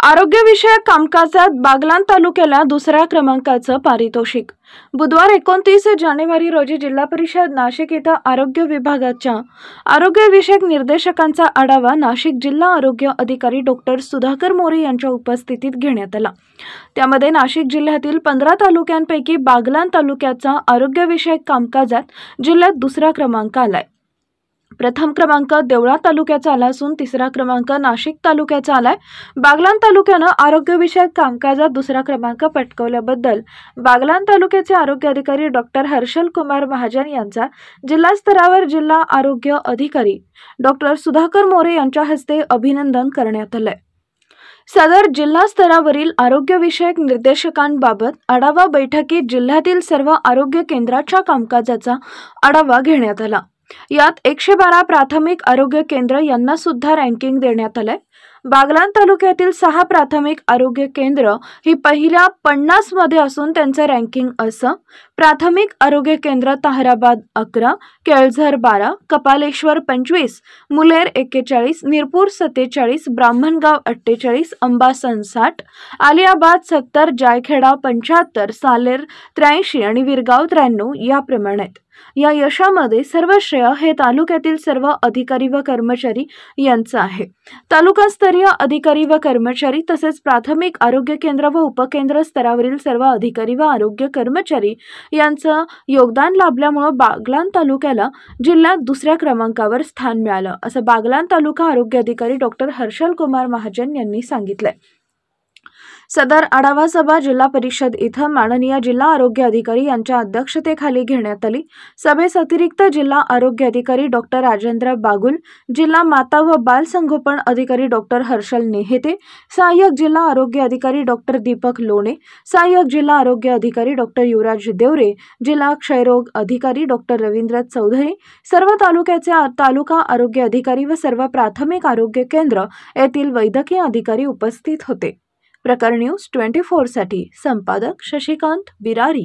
आरोग्यविषयक कामकाजात बागलाण तालुक्याला दुसऱ्या क्रमांकाचं पारितोषिक। बुधवार 29 जानेवारी रोजी जिल्हा परिषद नाशिक येथे आरोग्य विभागाच्या आरोग्यविषयक निर्देशकांचा आढावा नाशिक जिल्हा आरोग्य अधिकारी डॉक्टर सुधाकर मोरे यांच्या उपस्थितीत घेण्यात आला। त्यामध्ये नाशिक जिल्ह्यातील 15 तालुक्यांपैकी बागलाण तालुक्याचा आरोग्यविषयक कामकाजात जिल्ह्यात दुसरा क्रमांक आलाय। प्रथम क्रमांक देवळा तालुक्याचा आला असून तिसरा क्रमांक नाशिक तालुक्याचा आलाय। बागलाण तालुक्यानं आरोग्यविषयक कामकाजात दुसरा क्रमांक पटकावल्याबद्दल बागलाण तालुक्याचे आरोग्य अधिकारी डॉक्टर हर्षल कुमार महाजन यांचा जिल्हा स्तरावर जिल्हा आरोग्य अधिकारी डॉक्टर सुधाकर मोरे यांच्या हस्ते अभिनंदन करण्यात आले। सदर जिल्हा स्तरावरील आरोग्यविषयक निर्देशकांबाबत आढावा बैठकीत जिल्ह्यातील सर्व आरोग्य केंद्राच्या कामकाजाचा आढावा घेण्यात आला। यात 112 प्राथमिक आरोग्य केंद्र यांना सुद्धा रँकिंग देण्यात आले। बागलाण तालुक्यातील 6 प्राथमिक आरोग्य केंद्र ही पहिल्या 50 मध्ये असून त्यांचं रँकिंग असं: प्राथमिक आरोग्य केंद्र ताहराबाद 11, केळझर 12, कपालेश्वर 25, मुलेर 41, निरपूर 47, ब्राह्मणगाव 48, अंबासन 60, आलियाबाद 70, जायखेडा 75, सालेर 83 आणि विरगाव 93 याप्रमाणे। या यशामध्ये सर्व श्रेय हे तालुक्यातील सर्व अधिकारी व कर्मचारी यांचं आहे। तालुकास्तरीय अधिकारी व कर्मचारी तसेच प्राथमिक आरोग्य केंद्र व उपकेंद्र स्तरावरील सर्व अधिकारी व आरोग्य कर्मचारी यांचं योगदान लाभल्यामुळे बागलाण तालुक्याला जिल्ह्यात दुसऱ्या क्रमांकावर स्थान मिळालं, असं बागलाण तालुका आरोग्य अधिकारी डॉक्टर हर्षल कुमार महाजन यांनी सांगितले। सदर आढावा सभा जिल्हा परिषद इथं माननीय जिल्हा आरोग्य अधिकारी यांच्या अध्यक्षतेखाली घेण्यात आली। सभेस अतिरिक्त जिल्हा आरोग्य अधिकारी डॉक्टर राजेंद्र बागुल, जिल्हा माता व बाल संगोपन अधिकारी डॉक्टर हर्षल नेहेते, सहाय्यक जिल्हा आरोग्य अधिकारी डॉक्टर दीपक लोणे, सहाय्यक जिल्हा आरोग्य अधिकारी डॉक्टर युवराज देवरे, जिल्हा क्षयरोग अधिकारी डॉक्टर रवींद्र चौधरी, सर्व तालुक्याचे तालुका आरोग्य अधिकारी व सर्व प्राथमिक आरोग्य केंद्र येथील वैद्यकीय अधिकारी उपस्थित होते। प्रकार न्यूज 24 साठी संपादक शशिकांत बिरारी।